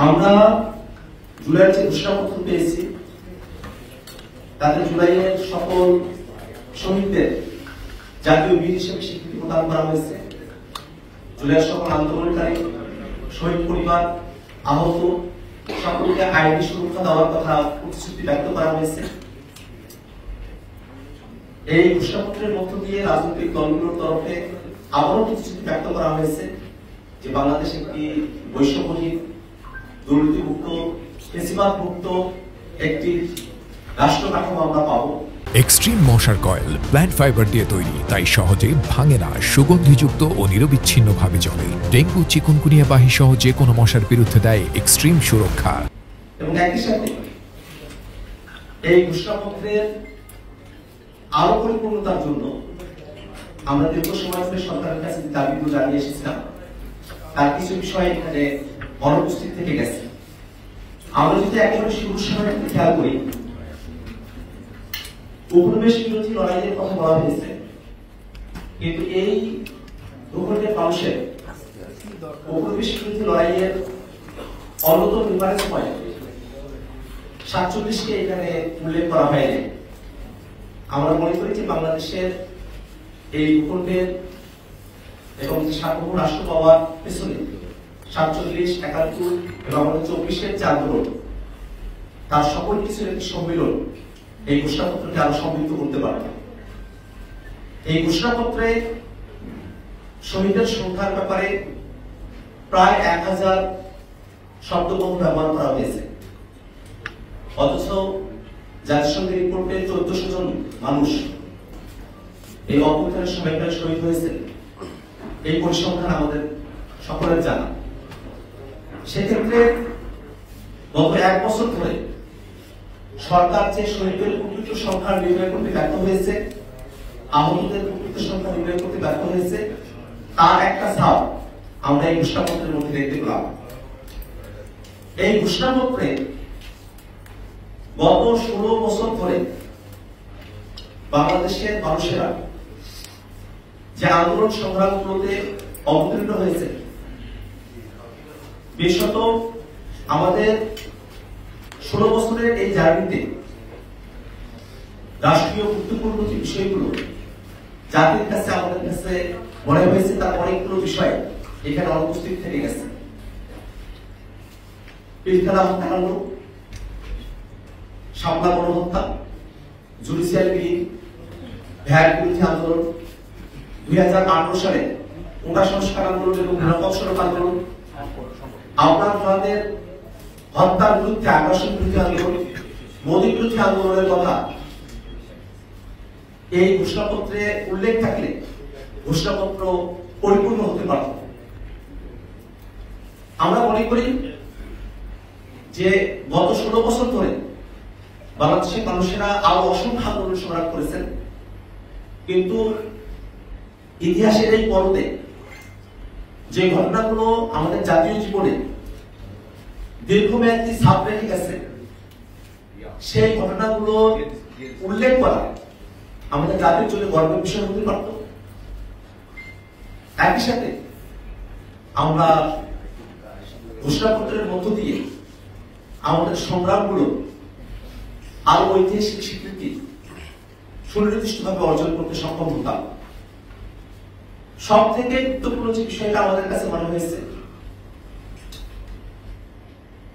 আমরা জুলাইয়ের যে ঘোষণাপত্র পেয়েছি তাতে জুলাইয়ের সকল শহীদদের জাতীয় বীর হিসেবে স্বীকৃতি প্রদান করা হয়েছে। জুলাইয়ের সকল আন্দোলনকারী শহীদ পরিবার, আহত সকলকে আইনি সুরক্ষা দেওয়ার কথা প্রতিশ্রুতি ব্যক্ত করা হয়েছে। এই ঘোষণাপত্রের মধ্য দিয়ে রাজনৈতিক দলগুলোর তরফে আবারও প্রতিশ্রুতি ব্যক্ত করা হয়েছে যে বাংলাদেশ একটি বৈষম্যহীন, দুর্নীতিমুক্ত, ফ্যাসিবাদমুক্ত একটি রাষ্ট্র কাঠামো আমরা পাবো। এক্সট্রিম মশার কয়েল প্ল্যান্ট ফাইবার দিয়ে তৈরি, তাই সহজে ভাঙে না, সুগন্ধিযুক্ত ও নিরবিচ্ছিন্নভাবে জ্বলে। ডেঙ্গু, চিকুনগুনিয়া বাহি সহ যে কোনো মশার বিরুদ্ধে দেয় এক্সট্রিম সুরক্ষা। এবং একই সাথে এই ঘোষণাপত্রের আরো পরিপূর্ণতার জন্য আমরা দীর্ঘ সময় ধরে সরকারের কাছে দাবিগুলো জানিয়ে এসেছিলাম, তার কিছু বিষয় এখানে অনুপস্থিত থেকে গেছে। আমরা যদি একেবারে শুরুর সময় খেয়াল করি, উপনিবেশ বিরোধী লড়াইয়ের কথা বলা হয়েছে, কিন্তু এই ভূখণ্ডের মানুষের উপনিবেশ বিরোধী লড়াইয়ের অন্যতম রেফারেন্স পয়েন্ট 47কে এখানে উল্লেখ করা হয়নি। আমরা মনে করি যে বাংলাদেশের এই ভূখণ্ডের এবং সার্বভৌম রাষ্ট্র পাওয়ার পেছনে 47, 71 এবং আমাদের 24-এর যে আন্দোলন, তার সকল কিছুর একটি সম্মিলন এই ঘোষণাপত্রকে আরো সমৃদ্ধ করতে পারবে। এই ঘোষণাপত্রে শহীদের সংখ্যার ব্যাপারে প্রায় 1000 শব্দবন্ধ ব্যবহার করা হয়েছে, অথচ জাতিসংঘের রিপোর্টে 1400 জন মানুষ এই অভ্যুত্থানের সময়কালে শহীদ হয়েছে। এই পরিসংখ্যান আমাদের সকলের জানা। সেক্ষেত্রে গত 1 বছর ধরে সরকার যে শহীদদের প্রকৃত সংখ্যা নির্ণয় করতে ব্যর্থ হয়েছে, আহতদের প্রকৃত সংখ্যা নির্ণয় করতে ব্যর্থ হয়েছে, তার একটা ছাপ আমরা এই ঘোষণাপত্রের মধ্যে দেখতে পেলাম। এই ঘোষণাপত্রে গত 16 বছর ধরে বাংলাদেশের মানুষেরা যে আন্দোলন সংগ্রামগুলোতে অবতীর্ণ হয়েছে, বিশেষত আমাদের 16 বছরের এই জার্নিতে রাষ্ট্রীয় গুরুত্বপূর্ণ যে বিষয়গুলো জাতির কাছে আমাদের কাছে মনে হয়েছে, তার অনেকগুলো বিষয় এখানে অনুপস্থিত থেকে গেছে। পিলখানা হত্যাকাণ্ড, শাপলা গণহত্যা, জুডিশিয়াল বিল, ভ্যাট বিরোধী আন্দোলন, 2018 সালে কোটা সংস্কার আন্দোলন এবং নিরাপদ সড়ক আন্দোলন, আপনাদের হত্যার বিরুদ্ধে, আগ্রাসন বিরোধী আন্দোলন, মোদী বিরোধী আন্দোলনের কথা এই ঘোষণাপত্রে উল্লেখ থাকলে ঘোষণাপত্র পরিপূর্ণ হতে পারত। আমরা মনে করি যে গত 16 বছর ধরে বাংলাদেশের মানুষেরা আরো অসংখ্য আন্দোলন সংগ্রাম করেছেন, কিন্তু ইতিহাসের এই পর্বে যে ঘটনাগুলো আমাদের জাতীয় জীবনে দীর্ঘমেয়াদী ছাপ রেখে গেছে, সেই ঘটনাগুলো উল্লেখ করা আমাদের জাতির জন্য গর্বের বিষয় হতে পারত। একই সাথে আমরা ঘোষণাপত্রের মধ্য দিয়ে আমাদের সংগ্রামগুলো আরো ঐতিহাসিক স্বীকৃতি সুনির্দিষ্টভাবে অর্জন করতে সক্ষম হতাম। সব থেকে গুরুত্বপূর্ণ যে বিষয়টা আমাদের কাছে মনে হয়েছে,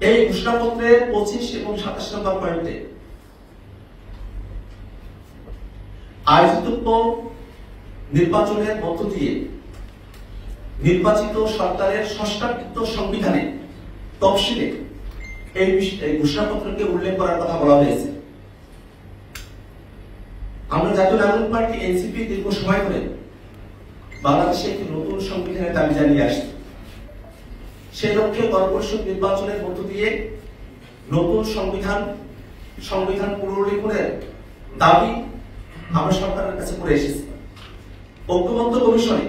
এই ঘোষণাপত্রের 25 এবং 27 নম্বর পয়েন্টে আয়োজিত নির্বাচনের মধ্য দিয়ে নির্বাচিত সরকারের ষষ্ঠাকৃত সংবিধানে তফসিলে এই ঘোষণাপত্রকে উল্লেখ করার কথা বলা হয়েছে। আমরা জাতীয় নাগরিক পার্টি এনসিপি দীর্ঘ সময় ধরে বাংলাদেশে একটি নতুন সংবিধানের দাবি জানিয়ে আসছে। সেই লক্ষ্যে গণপরিষদ নির্বাচনের মধ্য দিয়ে নতুন সংবিধান পুনর্লিখনের দাবি আমরা সরকারের কাছে করে এসেছি। ঐক্যমত্য কমিশনে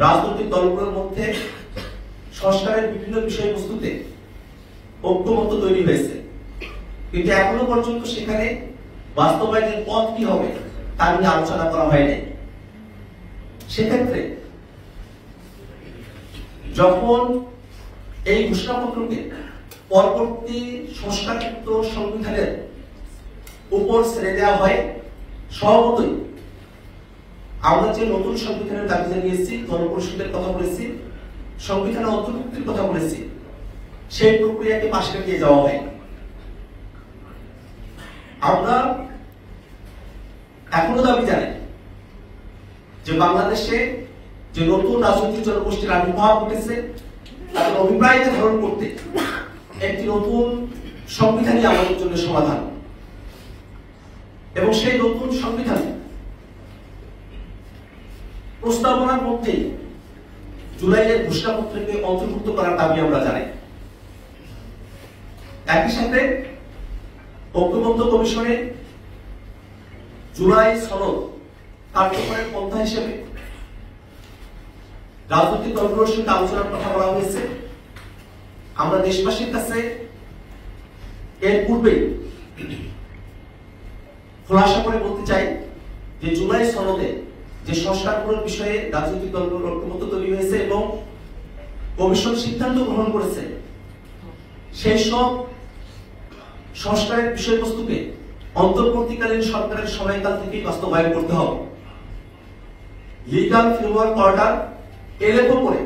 রাজনৈতিক দলগুলোর মধ্যে সংস্কারের বিভিন্ন বিষয়বস্তুতে ঐক্যমত্য তৈরি হয়েছে, কিন্তু এখনো পর্যন্ত সেখানে বাস্তবায়নের পথ কি হবে তা নিয়ে আলোচনা করা হয়নি। সেক্ষেত্রে যখন এই ঘোষণাপত্রকে পরবর্তী সংস্কারযুক্ত সংবিধানের উপর ছেড়ে দেওয়া হয়। স্বভাবতই আমরা যে নতুন সংবিধানের দাবি জানিয়েছি, গণপরিষদের কথা বলেছি, সংবিধানে অন্তর্ভুক্তির কথা বলেছি, সেই প্রক্রিয়াকে পাশ কাটিয়ে যাওয়া হয়। আমরা এখনো দাবি জানাই যে বাংলাদেশে যে নতুন রাজনৈতিক জনগোষ্ঠীর আবির্ভাব ঘটেছে তাদের অভিপ্রায়কে ধারণ করতে একটি নতুন সংবিধানই আমাদের জন্য সমাধান, এবং সেই নতুন সংবিধান প্রস্তাবনার মধ্যে জুলাইয়ের ঘোষণাপত্রকে অন্তর্ভুক্ত করার দাবি আমরা জানাই। একই সাথে ঐক্যবদ্ধ কমিশনে জুলাই সনদ কার্যকরের পন্থা হিসেবে রাজনৈতিক দলগুলোর সঙ্গে আলোচনার কথা বলা হয়েছে। আমরা দেশবাসীর কাছে এর পূর্বে খোলাসা করে বলতে চাই যে জুলাই সনদে যে সংস্কারগুলোর বিষয়ে রাজনৈতিক দলগুলোর ঐক্যমত্য তৈরি হয়েছে এবং কমিশন সিদ্ধান্ত গ্রহণ করেছে, সেই সব সংস্কারের বিষয়বস্তুকে অন্তর্বর্তীকালীন সরকারের সময়কাল থেকেই বাস্তবায়ন করতে হবে। লিগাল ফ্রেমওয়ার্ক অর্ডার এলেপো করে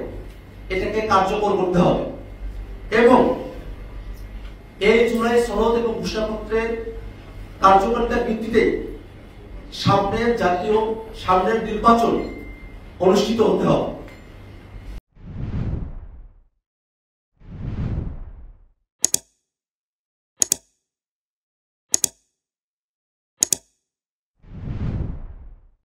এটাকে কার্যকর করতে হবে এবং এই জুলাই সনদ এবং ঘোষণাপত্রের কার্যকারিতার ভিত্তিতে সামনের নির্বাচন অনুষ্ঠিত হতে হবে।